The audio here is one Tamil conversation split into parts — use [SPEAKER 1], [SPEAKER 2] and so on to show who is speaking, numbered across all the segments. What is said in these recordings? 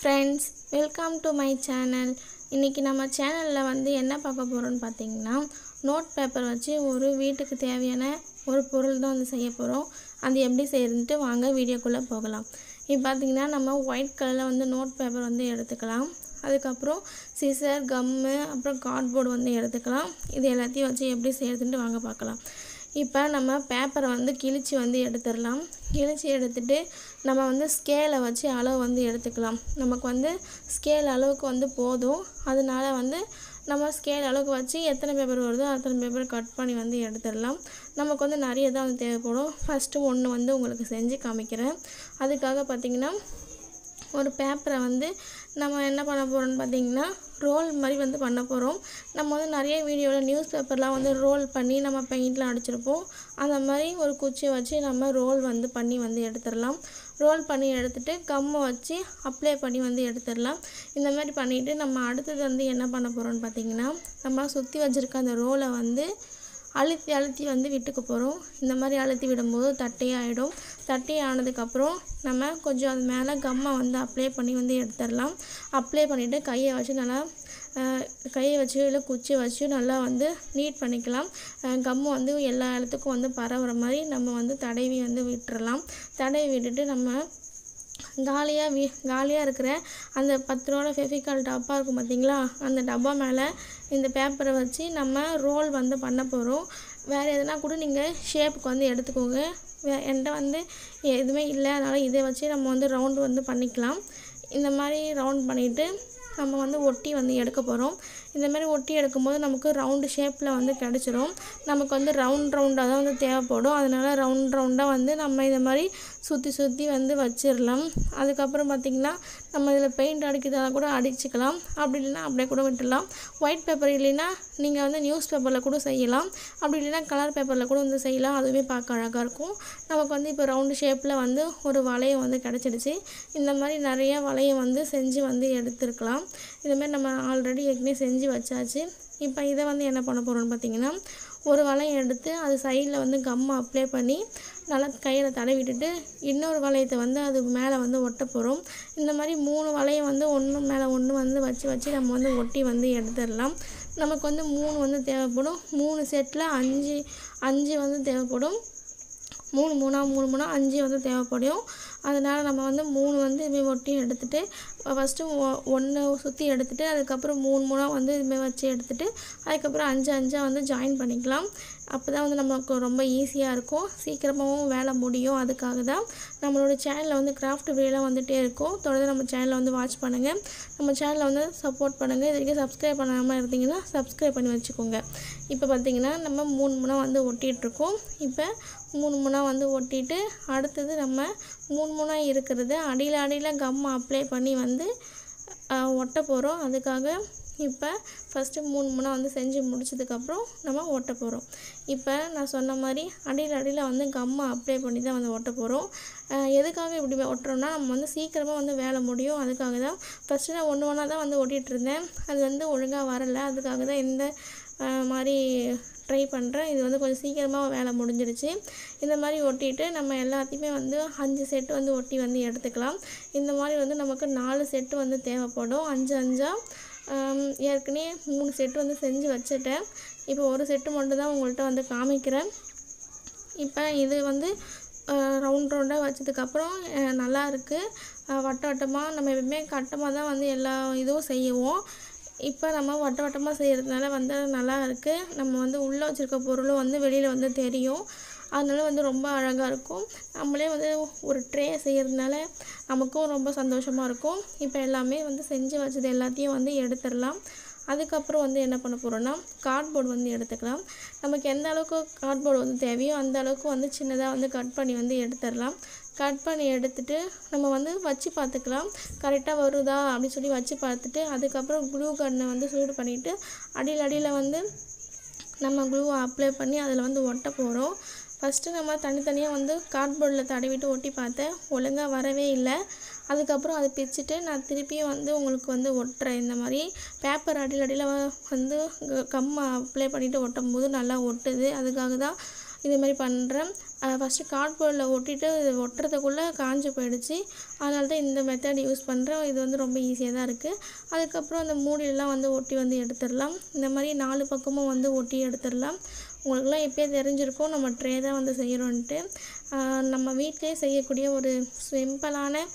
[SPEAKER 1] Friends, welcome to my channel. இன்றைக்கி நம்ம சேனலில் வந்து என்ன பார்க்க போகிறோன்னு பார்த்தீங்கன்னா, நோட் பேப்பர் வச்சு ஒரு வீட்டுக்கு தேவையான ஒரு பொருள் தான் வந்து செய்ய போகிறோம். அது எப்படி செய்யறதுன்ட்டு வாங்க வீடியோக்குள்ளே போகலாம். இப்போ பார்த்திங்கன்னா நம்ம ஒயிட் கலரில் வந்து நோட் பேப்பர் வந்து எடுத்துக்கலாம். அதுக்கப்புறம் சிசர், கம்மு, அப்புறம் கார்ட்போர்டு வந்து எடுத்துக்கலாம். இது எல்லாத்தையும் வச்சு எப்படி செய்யறதுன்ட்டு வாங்க பார்க்கலாம். இப்போ நம்ம பேப்பரை வந்து கிழிச்சு வந்து எடுத்துடலாம். கிழிச்சு எடுத்துகிட்டு நம்ம வந்து ஸ்கேலை வச்சு அளவு வந்து எடுத்துக்கலாம். நமக்கு வந்து ஸ்கேல் அளவுக்கு வந்து போதும். அதனால வந்து நம்ம ஸ்கேல் அளவுக்கு வச்சு எத்தனை பேப்பர் வருதோ அத்தனை பேப்பர் கட் பண்ணி வந்து எடுத்துடலாம். நமக்கு வந்து நிறைய தான் வந்து தேவைப்படும். ஃபஸ்ட்டு ஒன்று வந்து உங்களுக்கு செஞ்சு காமிக்கிறேன். அதுக்காக பார்த்திங்கன்னா ஒரு பேப்பரை வந்து நம்ம என்ன பண்ண போகிறோம்னு பார்த்திங்கன்னா ரோல் மாதிரி வந்து பண்ண போகிறோம். நம்ம வந்து நிறைய வீடியோவில் நியூஸ் பேப்பர்லாம் வந்து ரோல் பண்ணி நம்ம பெயிண்ட்லாம் அடிச்சிருப்போம். அந்த மாதிரி ஒரு குச்சியை வச்சு நம்ம ரோல் வந்து பண்ணி வந்து எடுத்துடலாம். ரோல் பண்ணி எடுத்துகிட்டு கம்மை வச்சு அப்ளை பண்ணி வந்து எடுத்துடலாம். இந்த மாதிரி பண்ணிவிட்டு நம்ம அடுத்தது வந்து என்ன பண்ண போகிறோம்னு பார்த்திங்கன்னா, நம்ம சுற்றி வச்சுருக்க அந்த ரோலை வந்து அழுத்தி வந்து விட்டுக்க போகிறோம். இந்த மாதிரி அழுத்தி விடும்போது தட்டையாகிடும். தட்டையானதுக்கப்புறம் நம்ம கொஞ்சம் அது மேலே கம்மை வந்து அப்ளை பண்ணி வந்து எடுத்துடலாம். அப்ளை பண்ணிவிட்டு கையை வச்சு இல்லை குச்சி வச்சு நல்லா வந்து நீட் பண்ணிக்கலாம். கம்மு வந்து எல்லா இடத்துக்கும் வந்து பரவுற மாதிரி நம்ம வந்து தடவி வந்து விட்டுறலாம். தடவி விட்டுட்டு நம்ம காலியாக இருக்கிற அந்த 10 ரூபாவோட ஃபெவிகால் டப்பா இருக்கும் பார்த்திங்களா, அந்த டப்பா மேலே இந்த பேப்பரை வச்சு நம்ம ரோல் வந்து பண்ண போகிறோம். வேறு எதுனா கூட நீங்கள் ஷேப்புக்கு வந்து எடுத்துக்கோங்க. என்கிட்ட வந்து எதுவுமே இல்லை, அதனால் இதை வச்சு நம்ம வந்து ரவுண்டு வந்து பண்ணிக்கலாம். இந்த மாதிரி ரவுண்ட் பண்ணிவிட்டு நம்ம வந்து ஒட்டி வந்து எடுக்க போகிறோம். இந்த மாதிரி ஒட்டி எடுக்கும்போது நமக்கு ரவுண்டு ஷேப்பில் வந்து கிடச்சிரும். நமக்கு வந்து ரவுண்டாக தான் வந்து தேவைப்படும். அதனால் ரவுண்டாக வந்து நம்ம இதை மாதிரி சுற்றி வந்து வச்சிடலாம். அதுக்கப்புறம் பார்த்திங்கன்னா நம்ம இதில் பெயிண்ட் அடிக்கிறதா கூட அடிச்சுக்கலாம். அப்படி இல்லைன்னா அப்படியே கூட விட்டுடலாம். ஒயிட் பேப்பர் இல்லைன்னா நீங்கள் வந்து நியூஸ் பேப்பரில் கூட செய்யலாம். அப்படி இல்லைன்னா கலர் பேப்பரில் கூட வந்து செய்யலாம். அதுவுமே பார்க்க அழகாக இருக்கும். நமக்கு வந்து இப்போ ரவுண்டு ஷேப்பில் வந்து ஒரு வளையம் வந்து கிடச்சிடுச்சு. இந்த மாதிரி நிறைய வளையம் வந்து செஞ்சு வந்து எடுத்துருக்கலாம். இதுமாதிரி நம்ம ஆல்ரெடி ஏற்கனவே செஞ்சு வச்சாச்சு. இப்போ இதை வந்து என்ன பண்ண போகிறோம்னு பார்த்திங்கன்னா, ஒரு வளையம் எடுத்து அது சைடில் வந்து கம்மை அப்ளை பண்ணி நல்லா கையில் தடவிட்டுட்டு இன்னொரு வளையத்தை வந்து அது மேலே வந்து ஒட்ட போகிறோம். இந்த மாதிரி 3 வளையம் வந்து ஒன்று மேலே ஒன்று வந்து வச்சு நம்ம வந்து ஒட்டி வந்து எடுத்துடலாம். நமக்கு வந்து 3 வந்து தேவைப்படும். 3 செட்டில் 5 வந்து தேவைப்படும். 3 5 வந்து தேவைப்படும். அதனால் நம்ம வந்து 3 வந்து இதுமாரி ஒட்டி எடுத்துகிட்டு ஃபஸ்ட்டு 1 சுற்றி எடுத்துகிட்டு அதுக்கப்புறம் 3 வந்து இதுமாரி வச்சு எடுத்துகிட்டு அதுக்கப்புறம் 5 வந்து ஜாயின் பண்ணிக்கலாம். அப்போ தான் வந்து நமக்கு ரொம்ப ஈஸியாக இருக்கும், சீக்கிரமாகவும் வேலை முடியும். அதுக்காக தான் நம்மளோட சேனலில் வந்து கிராஃப்ட் வீடியோலாம் வந்துகிட்டே இருக்கும். தொடர்ந்து நம்ம சேனலை வந்து வாட்ச் பண்ணுங்கள். நம்ம சேனலை வந்து சப்போர்ட் பண்ணுங்கள். இது வரைக்கும் சப்ஸ்கிரைப் பண்ணாமல் இருந்தீங்கன்னா சப்ஸ்கிரைப் பண்ணி வச்சுக்கோங்க. இப்போ பார்த்திங்கன்னா நம்ம 3 வந்து ஒட்டிகிட்ருக்கோம். இப்போ 3 வந்து ஒட்டிட்டு அடுத்தது நம்ம 3 இருக்கிறது அடியில் கம்மை அப்ளை பண்ணி வந்து ஒட்ட போகிறோம். அதுக்காக இப்போ ஃபஸ்ட்டு 3 வந்து செஞ்சு முடிச்சதுக்கப்புறம் நம்ம ஒட்ட போகிறோம். இப்போ நான் சொன்ன மாதிரி அடியில் வந்து கம்மை அப்ளை பண்ணி தான் வந்து ஒட்ட போகிறோம். எதுக்காக இப்படி ஒட்டுறோம்னா நம்ம வந்து சீக்கிரமாக வந்து வேலை முடியும். அதுக்காக தான் ஃபஸ்ட்டு நான் ஒன்றா தான் வந்து ஒட்டிகிட்ருந்தேன். அது வந்து ஒழுங்காக வரலை. அதுக்காக தான் இந்த மாதிரி ட்ரை பண்ணுறேன். இது வந்து கொஞ்சம் சீக்கிரமாக வேலை முடிஞ்சிடுச்சு. இந்த மாதிரி ஒட்டிட்டு நம்ம எல்லாத்தையுமே வந்து 5 செட்டு வந்து ஒட்டி வந்து எடுத்துக்கலாம். இந்த மாதிரி வந்து நமக்கு 4 செட்டு வந்து தேவைப்படும். 5 ஏற்கனவே 3 செட்டு வந்து செஞ்சு வச்சுட்டேன். இப்போ ஒரு செட்டு மட்டும் தான் உங்கள்கிட்ட வந்து காமிக்கிறேன். இப்போ இது வந்து ரவுண்டாக வச்சதுக்கப்புறம் நல்லா இருக்குது. வட்டமாக நம்ம எப்பவுமே கட்டமாக தான் வந்து எல்லா இதுவும் செய்வோம். இப்போ நம்ம வட்டமாக செய்கிறதுனால வந்து நல்லா இருக்குது. நம்ம வந்து உள்ளே வச்சுருக்க பொருளும் வந்து வெளியில் வந்து தெரியும். அதனால வந்து ரொம்ப அழகாக இருக்கும். நம்மளே வந்து ஒரு ட்ரே செய்கிறதுனால நமக்கும் ரொம்ப சந்தோஷமாக இருக்கும். இப்போ எல்லாமே வந்து செஞ்சு வச்சது எல்லாத்தையும் வந்து எடுத்துடலாம். அதுக்கப்புறம் வந்து என்ன பண்ண போகிறோன்னா கார்ட்போர்டு வந்து எடுத்துக்கலாம். நமக்கு எந்த அளவுக்கு கார்ட்போர்டு வந்து தேவையோ அந்த அளவுக்கு வந்து சின்னதாக வந்து கட் பண்ணி வந்து எடுத்துடலாம். கட் பண்ணி எடுத்துகிட்டு நம்ம வந்து வச்சு பார்த்துக்கலாம், கரெக்டாக வருதா அப்படின்னு சொல்லி வச்சு பார்த்துட்டு அதுக்கப்புறம் க்ளூ கன்னை வந்து சூடு பண்ணிவிட்டு அடியில் வந்து நம்ம க்ளூவை அப்ளை பண்ணி அதில் வந்து ஒட்ட போகிறோம். ஃபஸ்ட்டு நம்ம தனித்தனியாக வந்து கார்ட்போர்டில் தடவிட்டு ஒட்டி பார்த்தேன், ஒழுங்காக வரவே இல்லை. அதுக்கப்புறம் அதை பிரிச்சுட்டு நான் திருப்பியும் வந்து உங்களுக்கு வந்து ஒட்டுறேன். இந்த மாதிரி பேப்பர் அடியில் வந்து கம்மை அப்ளை பண்ணிவிட்டு ஒட்டும் போது நல்லா ஒட்டுது. அதுக்காக தான் இதுமாரி பண்ணுறேன். ஃபஸ்ட்டு கார்ட்போர்டில் ஒட்டிட்டு இது ஒட்டுறதுக்குள்ளே காஞ்சு போயிடுச்சு. அதனால தான் இந்த மெத்தட் யூஸ் பண்ணுறேன். இது வந்து ரொம்ப ஈஸியாக தான் இருக்குது. அதுக்கப்புறம் அந்த மூடியெல்லாம் வந்து ஒட்டி வந்து எடுத்துடலாம். இந்த மாதிரி 4 பக்கமும் வந்து ஒட்டி எடுத்துடலாம். உங்களுக்குலாம் எப்போயே தெரிஞ்சிருக்கும் நம்ம ட்ரே தான் வந்து செய்கிறோன்ட்டு. நம்ம வீட்டிலே செய்யக்கூடிய ஒரு சிம்பிளான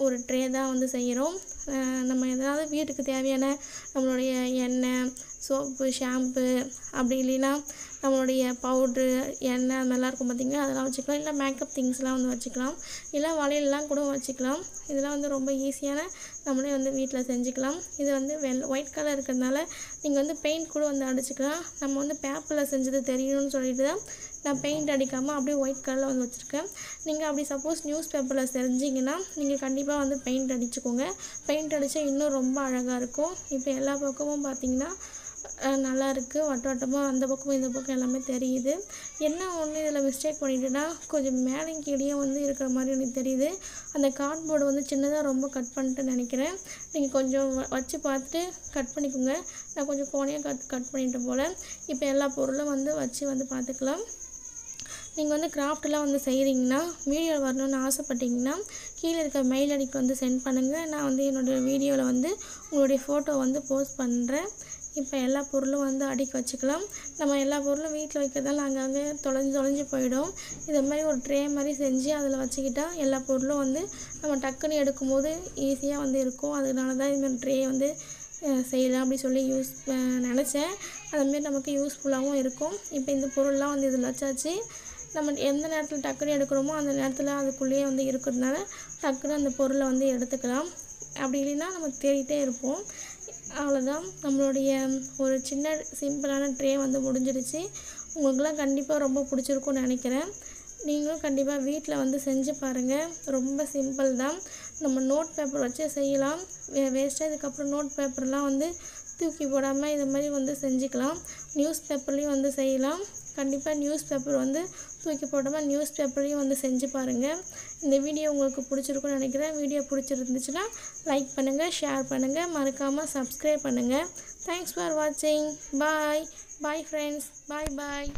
[SPEAKER 1] ஒரு ட்ரே தான் வந்து செய்கிறோம். நம்ம எதாவது வீட்டுக்கு தேவையான நம்மளுடைய எண்ணெய், சோப்பு, ஷாம்பு, அப்படி இல்லைன்னா நம்மளுடைய பவுட்ரு, எண்ணெய் அது மாதிரிலாம் இருக்கும் பார்த்திங்களா, அதெல்லாம் வச்சுக்கலாம். இல்லை மேக்கப் திங்ஸ்லாம் வந்து வச்சுக்கலாம். இல்லை வளையல்லாம் கூட வச்சுக்கலாம். இதெல்லாம் வந்து ரொம்ப ஈஸியான நம்மளே வந்து வீட்டில் செஞ்சுக்கலாம். இது வந்து ஒயிட் கலர் இருக்கிறதுனால நீங்கள் வந்து பெயிண்ட் கூட வந்து அடிச்சுக்கலாம். நம்ம வந்து பேப்பரில் செஞ்சது தெரியணும்னு சொல்லிட்டு தான் நான் பெயிண்ட் அடிக்காமல் அப்படியே ஒயிட் கலரில் வந்து வச்சுருக்கேன். நீங்கள் அப்படி சப்போஸ் நியூஸ் பேப்பரில் செஞ்சிங்கன்னா நீங்கள் கண்டிப்பாக வந்து பெயிண்ட் அடிச்சுக்கோங்க. பெயிண்ட் அடித்தா இன்னும் ரொம்ப அழகாக இருக்கும். இப்போ எல்லா பக்கமும் பார்த்திங்கன்னா நல்லா இருக்குது. வட்டமாக அந்த பக்கமும் இந்த பக்கம் எல்லாமே தெரியுது. என்ன ஒன்று இதில் மிஸ்டேக் பண்ணிட்டேன்னா கொஞ்சம் மேலேயும் கீழேயும் வந்து இருக்கிற மாதிரி எனக்கு தெரியுது. அந்த கார்ட்போர்டு வந்து சின்னதாக ரொம்ப கட் பண்ணிட்டு நினைக்கிறேன். நீங்கள் கொஞ்சம் வச்சு பார்த்துட்டு கட் பண்ணிக்கோங்க. நான் கொஞ்சம் கோணையாக கட் பண்ணிட்டேன் போல். இப்போ எல்லா பொருளும் வந்து வச்சு வந்து பார்த்துக்கலாம். நீங்கள் வந்து கிராஃப்ட்லாம் வந்து செய்கிறீங்கன்னா, வீடியோ வரணும்னு ஆசைப்பட்டீங்கன்னா கீழே இருக்க மெயில் ஐடிக்கு வந்து சென்ட் பண்ணுங்கள். நான் வந்து என்னோடய வீடியோவில் வந்து உங்களுடைய ஃபோட்டோ வந்து போஸ்ட் பண்ணுறேன். இப்போ எல்லா பொருளும் வந்து அடுக்கி வச்சுக்கலாம். நம்ம எல்லா பொருளும் வீட்டில் வைக்கிறதால அங்கங்கே தொலைஞ்சு போயிடும். இதை மாதிரி ஒரு ட்ரே மாதிரி செஞ்சு அதில் வச்சுக்கிட்டால் எல்லா பொருளும் வந்து நம்ம டக்குன்னு எடுக்கும்போது ஈஸியாக வந்து இருக்கும். அதனால தான் இந்த ட்ரே வந்து செய்யலாம் அப்படி சொல்லி நினச்சேன். அதுமாரி நமக்கு யூஸ்ஃபுல்லாகவும் இருக்கும். இப்போ இந்த பொருள்லாம் வந்து இதில் வச்சாச்சு. நம்ம எந்த நேரத்தில் டக்குன்னு எடுக்கிறோமோ அந்த நேரத்தில் அதுக்குள்ளேயே வந்து இருக்கிறதுனால டக்குன்னு அந்த பொருளை வந்து எடுத்துக்கலாம். அப்படி இல்லைன்னா நம்ம தேடிகிட்டே இருப்போம். அவ்வளோதான், நம்மளுடைய ஒரு சின்ன சிம்பிளான ட்ரே வந்து முடிஞ்சிடுச்சு. உங்களுக்குலாம் கண்டிப்பாக ரொம்ப பிடிச்சிருக்கும்னு நினைக்கிறேன். நீங்களும் கண்டிப்பாக வீட்டில் வந்து செஞ்சு பாருங்கள். ரொம்ப சிம்பிள் தான். நம்ம நோட் பேப்பர் வச்சு செய்யலாம். வேஸ்ட்டாக இதுக்கப்புறம் நோட் பேப்பர்லாம் வந்து தூக்கி போடாமல் இது மாதிரி வந்து செஞ்சுக்கலாம். நியூஸ் பேப்பர்லேயும் வந்து செய்யலாம். கண்டிப்பாக நியூஸ் பேப்பர் வந்து தூக்கி போடாமல் நியூஸ் பேப்பர்லேயும் வந்து செஞ்சு பாருங்கள். இந்த வீடியோ உங்களுக்கு பிடிச்சிருக்குன்னு நினைக்கிறேன். வீடியோ பிடிச்சிருந்துச்சுன்னா லைக் பண்ணுங்கள், ஷேர் பண்ணுங்கள், மறக்காமல் சப்ஸ்கிரைப் பண்ணுங்கள். தேங்க்ஸ் ஃபார் வாட்சிங். Bye friends. பாய்.